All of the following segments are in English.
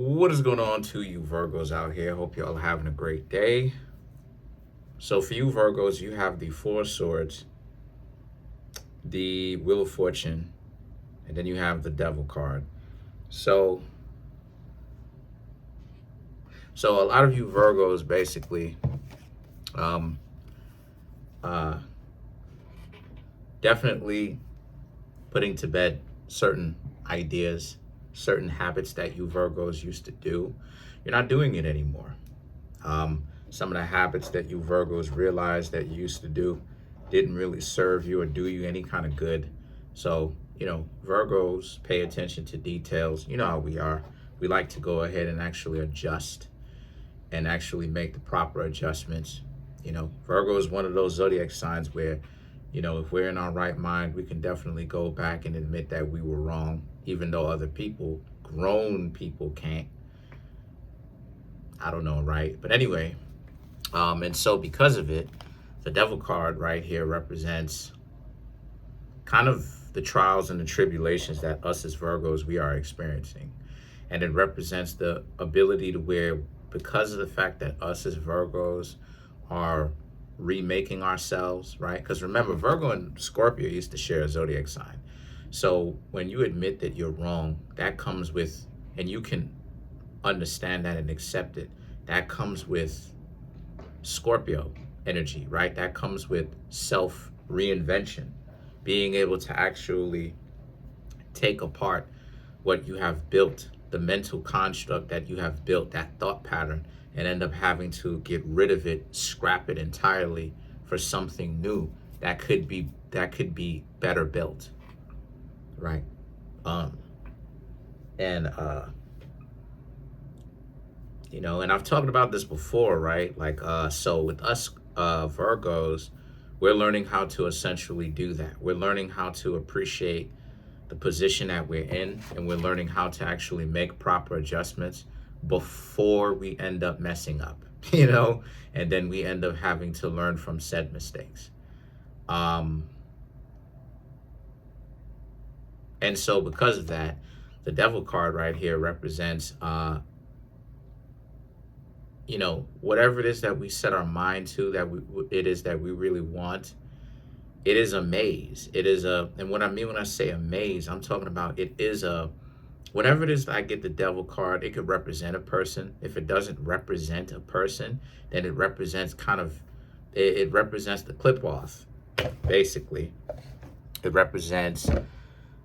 What is going on to you Virgos out here? Hope y'all are having a great day. So for you Virgos, you have the Four of Swords, the Wheel of Fortune, and then you have the Devil card. So so a lot of you Virgos basically um uh definitely putting to bed certain ideas, certain habits that you Virgos used to do. You're not doing it anymore. Some of the habits that you Virgos realized that you used to do didn't really serve you or do you any kind of good. So, Virgos pay attention to details. You know how we are. We like to go ahead and actually adjust and actually make the proper adjustments. Virgo is one of those zodiac signs where, if we're in our right mind, we can definitely go back and admit that we were wrong, even though other people, grown people, can't. I don't know, right? But anyway, and so because of it, the Devil card right here represents kind of the trials and the tribulations that us as Virgos, we are experiencing. And it represents the ability to where, because of the fact that us as Virgos are remaking ourselves, right? Because remember, Virgo and Scorpio used to share a zodiac sign. So when you admit that you're wrong, that comes with, and you can understand that and accept it, that comes with Scorpio energy, right? That comes with self-reinvention, being able to actually take apart what you have built, the mental construct that you have built, that thought pattern, and end up having to get rid of it, scrap it entirely for something new that could be better built, right? Um, and and I've talked about this before, right? Like, so with us Virgos, we're learning how to essentially do that. We're learning how to appreciate the position that we're in, and we're learning how to actually make proper adjustments before we end up messing up, and then we end up having to learn from said mistakes. And so because of that, the Devil card right here represents whatever it is that we set our mind to, it is that we really want, it is a maze. It is and what I mean when I say a maze, I'm talking about it is whatever it is that I get the Devil card, it could represent a person. If it doesn't represent a person, then it represents it represents the clip off, basically. It represents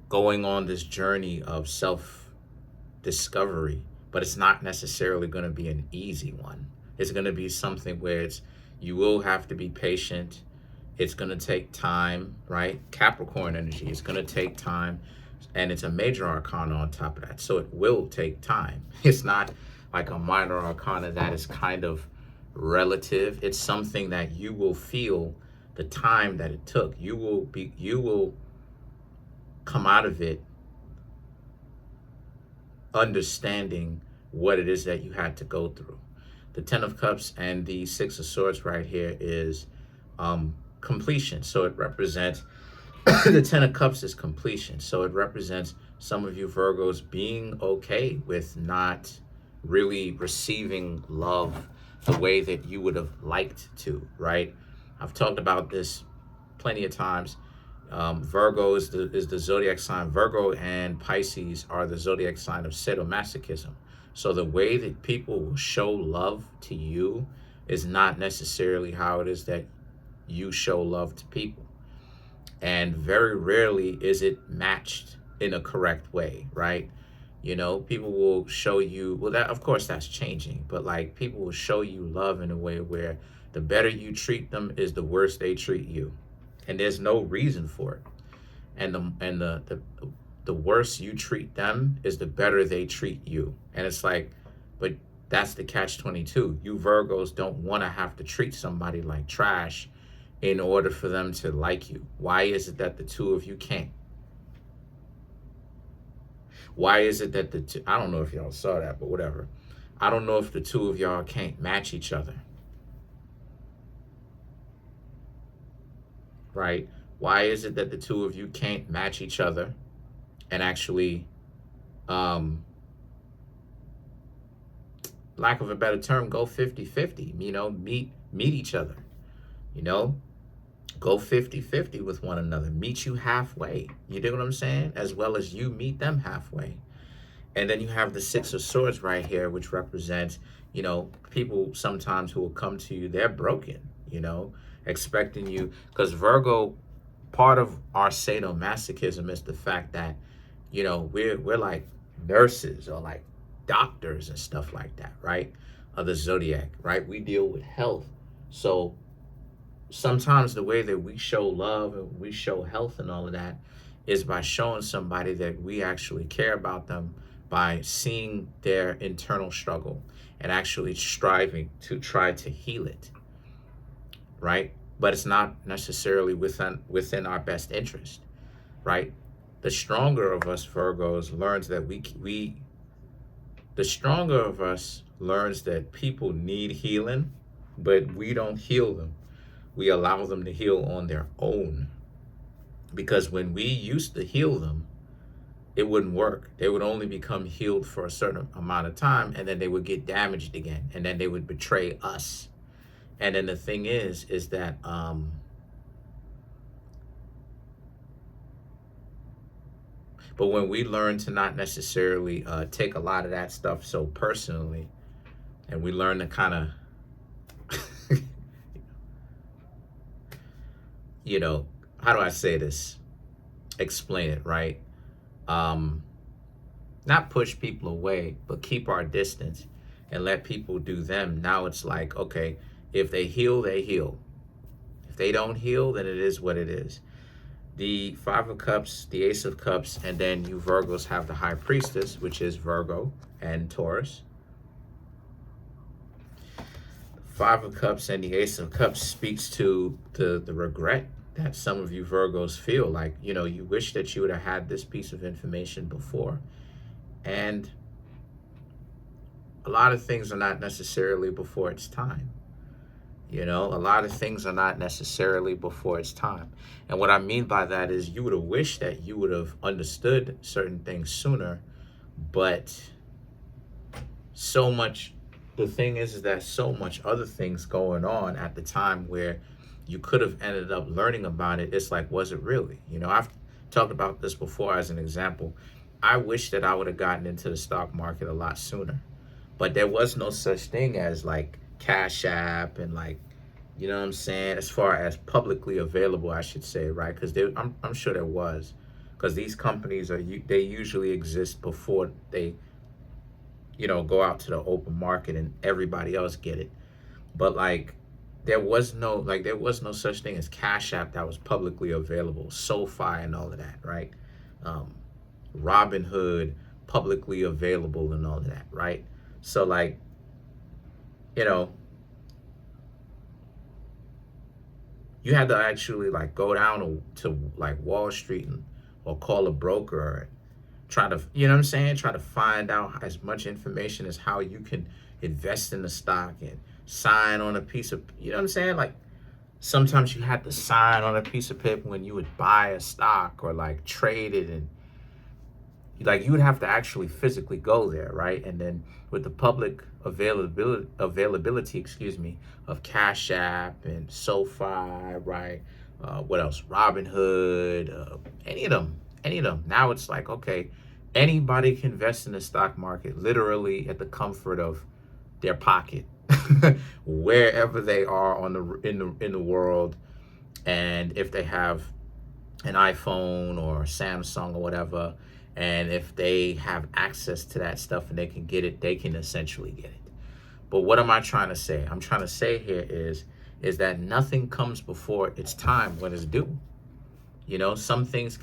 going on this journey of self-discovery, but it's not necessarily going to be an easy one. It's going to be something where you will have to be patient. It's going to take time, right? Capricorn energy, it's going to take time, and it's a major arcana on top of that. So it will take time. It's not like a minor arcana that is kind of relative. It's something that you will feel the time that it took. You will come out of it understanding what it is that you had to go through. The Ten of Cups and the Six of Swords right here is completion. So it represents the Ten of Cups is completion. So it represents some of you Virgos being okay with not really receiving love the way that you would have liked to, right? I've talked about this plenty of times. Virgo is the zodiac sign. Virgo and Pisces are the zodiac sign of sadomasochism. So the way that people will show love to you is not necessarily how it is that you show love to people. And very rarely is it matched in a correct way, right? People will show you, well, that, of course, that's changing, but like people will show you love in a way where the better you treat them is the worse they treat you. And there's no reason for it. And the worse you treat them is the better they treat you. And it's like, but that's the catch-22. You Virgos don't want to have to treat somebody like trash in order for them to like you. Why is it that the two of you can't? Why is it that I don't know if y'all saw that, but whatever. I don't know if the two of y'all can't match each other. Right? Why is it that the two of you can't match each other and actually lack of a better term, go 50-50, you know, meet each other, you know, go 50-50 with one another, meet you halfway. You dig what I'm saying? As well as you meet them halfway. And then you have the Six of Swords right here, which represents, you know, people sometimes who will come to you, they're broken, you know, expecting you. Because Virgo, part of our sadomasochism is the fact that, you know, we're like nurses or like doctors and stuff like that, right? Of the zodiac, right? We deal with health. So sometimes the way that we show love and we show health and all of that is by showing somebody that we actually care about them, by seeing their internal struggle and actually striving to try to heal it, right? But it's not necessarily within our best interest, right? The stronger of us Virgos learns that the stronger of us learns that people need healing, but we don't heal them. We allow them to heal on their own. Because when we used to heal them, it wouldn't work. They would only become healed for a certain amount of time, and then they would get damaged again, and then they would betray us. And then the thing is that but when we learn to not necessarily take a lot of that stuff so personally, and we learn to kind of you know, how do I say this? Explain it, right? Not push people away, but keep our distance and let people do them. Now it's like, okay, if they heal, they heal. If they don't heal, then it is what it is. The Five of Cups, the Ace of Cups, and then you Virgos have the High Priestess, which is Virgo and Taurus. Five of Cups and the Ace of Cups speaks to the regret that some of you Virgos feel, like, you know, you wish that you would have had this piece of information before. And a lot of things are not necessarily before it's time. You know, a lot of things are not necessarily before it's time. And what I mean by that is you would have wished that you would have understood certain things sooner, but the thing is that so much other things going on at the time where you could have ended up learning about it. It's like, was it really? You know, I've talked about this before as an example. I wish that I would have gotten into the stock market a lot sooner, but there was no such thing as like Cashapp and like, you know what I'm saying, as far as publicly available, I should say, right? Because I'm sure there was, because these companies they usually exist before they, you know, go out to the open market and everybody else get it. But like, there was no such thing as Cashapp that was publicly available, SoFi and all of that, right? Robinhood, publicly available and all of that, right? So like, you know, you had to actually like go down to like Wall Street or call a broker and try to, you know what I'm saying, try to find out as much information as how you can invest in the stock and sign on a piece of, you know what I'm saying? Like sometimes you had to sign on a piece of paper when you would buy a stock or like trade it, and like you would have to actually physically go there, right? And then with the public availability, of Cash App and SoFi, right? What else? Robinhood, any of them. Now it's like, okay, anybody can invest in the stock market literally at the comfort of their pocket, wherever they are in the world. And if they have an iPhone or Samsung or whatever, and if they have access to that stuff and they can get it, they can essentially get it. But what am I trying to say? I'm trying to say here is that nothing comes before its time when it's due. You know, some things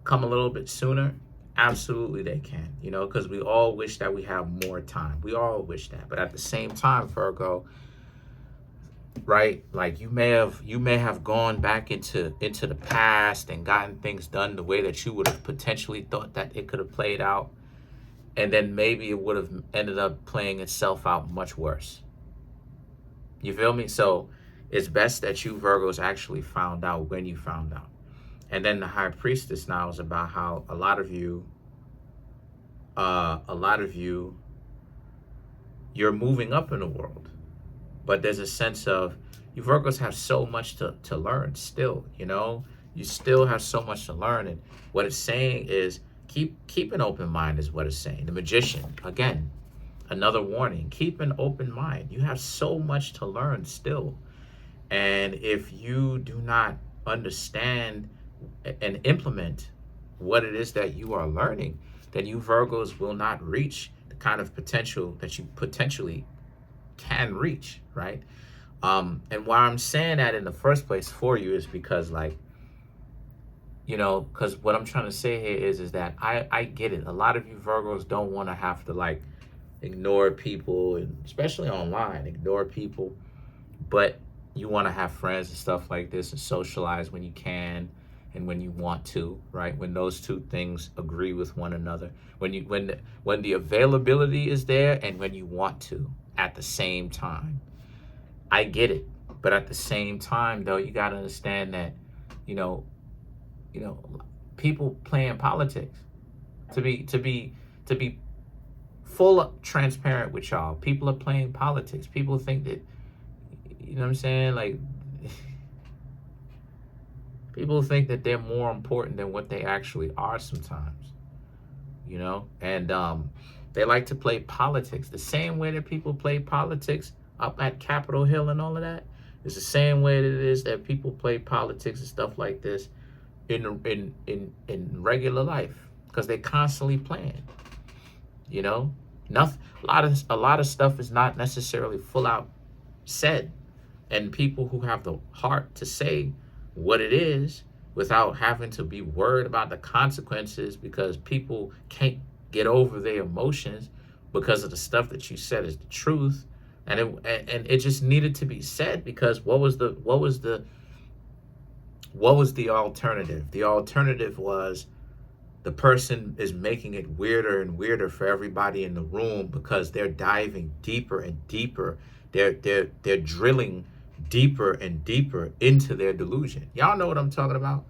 come a little bit sooner. Absolutely they can, you know, because we all wish that we have more time. We all wish that. But at the same time, Virgo, right? Like you may have gone back into the past and gotten things done the way that you would have potentially thought that it could have played out. And then maybe it would have ended up playing itself out much worse. You feel me? So it's best that you Virgos actually found out when you found out. And then the High Priestess now is about how a lot of you you're moving up in the world. But there's a sense of, you Virgos have so much to learn still, you know? You still have so much to learn. And what it's saying is, keep an open mind is what it's saying. The Magician, again, another warning, keep an open mind. You have so much to learn still. And if you do not understand and implement what it is that you are learning, then you Virgos will not reach the kind of potential that you potentially can reach, right? And why I'm saying that in the first place for you is because, like, you know, because what I'm trying to say here is that I get it. A lot of you Virgos don't want to have to, like, ignore people, and especially online, ignore people, but you want to have friends and stuff like this and socialize when you can and when you want to, right? When those two things agree with one another, when the availability is there and when you want to at the same time. I get it, but at the same time, though, you got to understand that, you know, people playing politics. To be full transparent with y'all, people are playing politics. People think that, you know what I'm saying? Like, people think that they're more important than what they actually are sometimes, you know? And they like to play politics the same way that people play politics up at Capitol Hill and all of that. It's the same way that it is that people play politics and stuff like this in regular life, because they're constantly playing, you know? Nothing, a lot of stuff is not necessarily full out said, and people who have the heart to say what it is without having to be worried about the consequences, because people can't get over their emotions because of the stuff that you said is the truth, and it just needed to be said, because what was the alternative? The alternative was, the person is making it weirder and weirder for everybody in the room because they're diving deeper and deeper. They're drilling deeper and deeper into their delusion. Y'all know what I'm talking about?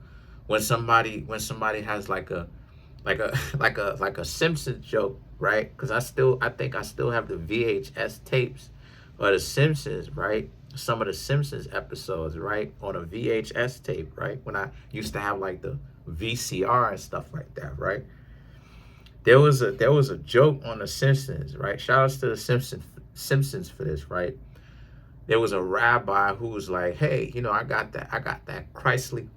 When somebody has like a Simpsons joke, right? Because I think I still have the VHS tapes of the Simpsons, right? Some of the Simpsons episodes, right, on a VHS tape, right? When I used to have like the VCR and stuff like that, right? There was a joke on the Simpsons, right? Shout outs to the Simpsons for this, right? There was a rabbi who was like, "Hey, you know, I got that Chrysler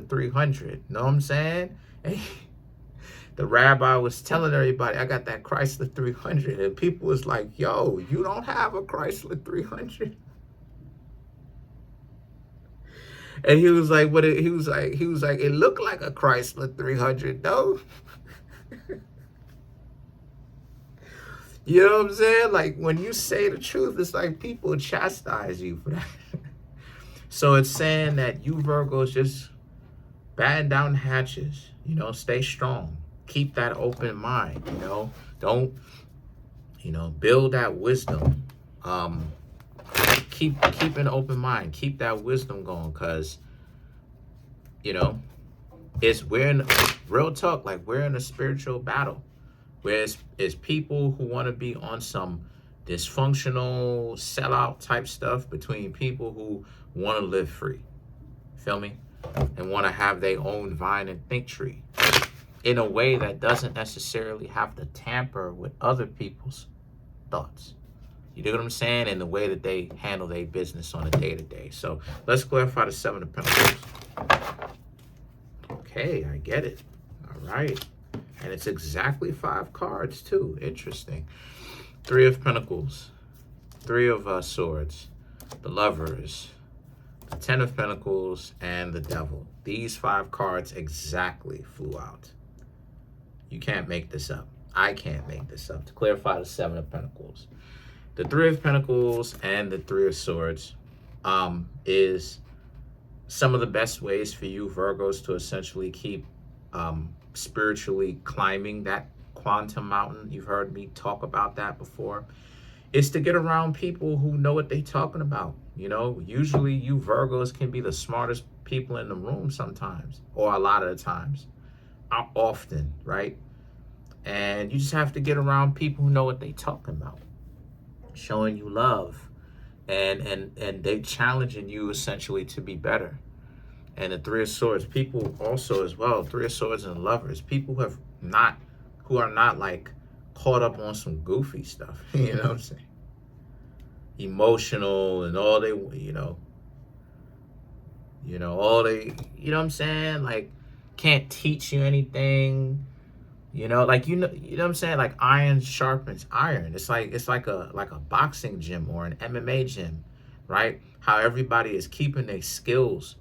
300." Know what I'm saying? And the rabbi was telling everybody, "I got that Chrysler 300," and people was like, "Yo, you don't have a Chrysler 300." And he was like, he was like, "It looked like a Chrysler 300, though." You know what I'm saying? Like, when you say the truth, it's like people chastise you for that. So it's saying that you Virgos just batten down hatches, you know, stay strong. Keep that open mind, you know. Don't, you know, build that wisdom. Keep an open mind. Keep that wisdom going, because, you know, we're in real talk, like, we're in a spiritual battle. Where it's people who want to be on some dysfunctional sellout type stuff between people who want to live free. Feel me? And want to have their own vine and think tree in a way that doesn't necessarily have to tamper with other people's thoughts. You know what I'm saying? And the way that they handle their business on a day-to-day. So let's clarify the Seven of Pentacles. Okay, I get it. All right. And it's exactly 5 cards, too. Interesting. 3 of Pentacles. 3 of Swords. The Lovers. The 10 of Pentacles. And the Devil. These 5 cards exactly flew out. You can't make this up. I can't make this up. To clarify the 7 of Pentacles. The 3 of Pentacles and the 3 of Swords is some of the best ways for you Virgos to essentially keep spiritually climbing that quantum mountain. You've heard me talk about that before. It's to get around people who know what they're talking about. You know, usually you Virgos can be the smartest people in the room sometimes, or a lot of the times, often, right? And you just have to get around people who know what they talking about, showing you love, and they challenging you essentially to be better. And the Three of Swords, people also as well, Three of Swords and Lovers, people who are not like caught up on some goofy stuff, you know what I'm saying? Emotional and all they, all they, you know what I'm saying? Like, can't teach you anything, like, what I'm saying? Like, iron sharpens iron. It's like a boxing gym or an MMA gym, right? How everybody is keeping their skills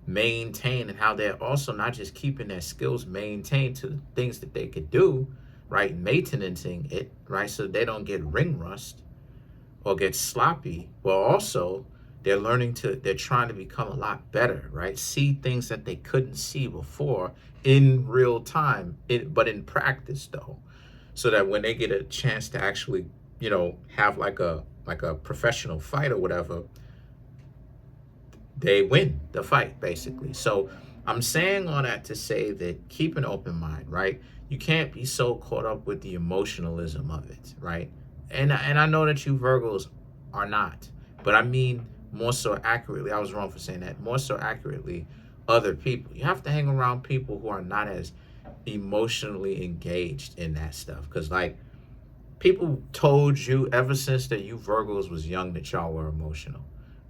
maintained, and how they're also not just keeping their skills maintained to the things that they could do, right? Maintaining it, right? So they don't get ring rust or get sloppy. Well, also they're trying to become a lot better, right? See things that they couldn't see before in real time, but in practice though, so that when they get a chance to actually, have like a professional fight or whatever, they win the fight basically. So I'm saying all that to say that keep an open mind, right? You can't be so caught up with the emotionalism of it, right? And I know that you Virgos are not, but I mean more so accurately. I was wrong for saying that. More so accurately, other people. You have to hang around people who are not as emotionally engaged in that stuff, because like people told you ever since that you Virgos was young that y'all were emotional,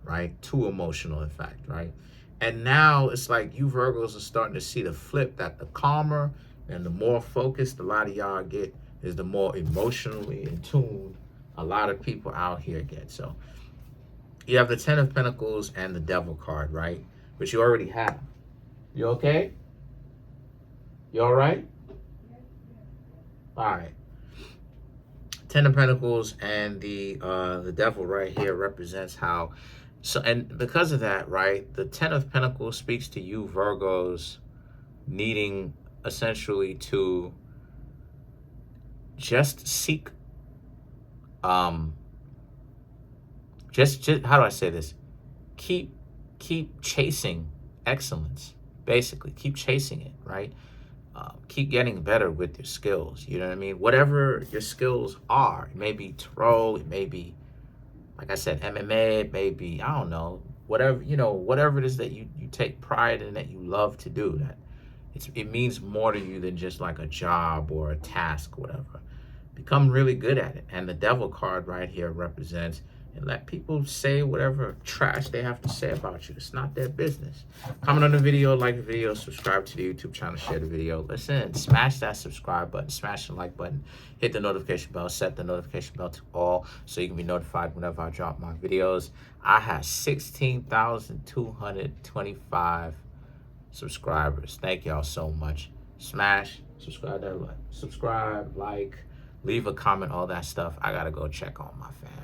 right? Too emotional, in fact, right? And now it's like you Virgos are starting to see the flip, that the calmer and the more focused a lot of y'all get is the more emotionally in tune a lot of people out here get. So you have the Ten of Pentacles and the Devil card, right? Which you already have. You okay? You all right? All right. Ten of Pentacles and the Devil right here represents how. So, and because of that, right, the Ten of Pentacles speaks to you Virgos needing essentially to just seek, just how do I say this? Keep chasing excellence, basically. Keep chasing it, right? Keep getting better with your skills. You know what I mean? Whatever your skills are, it may be tarot, it may be, like I said, MMA, it may be, I don't know, whatever, whatever it is that you take pride in, that you love to do, that it means more to you than just like a job or a task, whatever. Become really good at it. And the Devil card right here represents, and let people say whatever trash they have to say about you. It's not their business. Comment on the video, like the video, subscribe to the YouTube channel, share the video. Listen, smash that subscribe button, smash the like button, hit the notification bell, set the notification bell to all so you can be notified whenever I drop my videos. I have 16,225 subscribers. Thank y'all so much. Smash, subscribe, like, leave a comment, all that stuff. I gotta go check on my fam.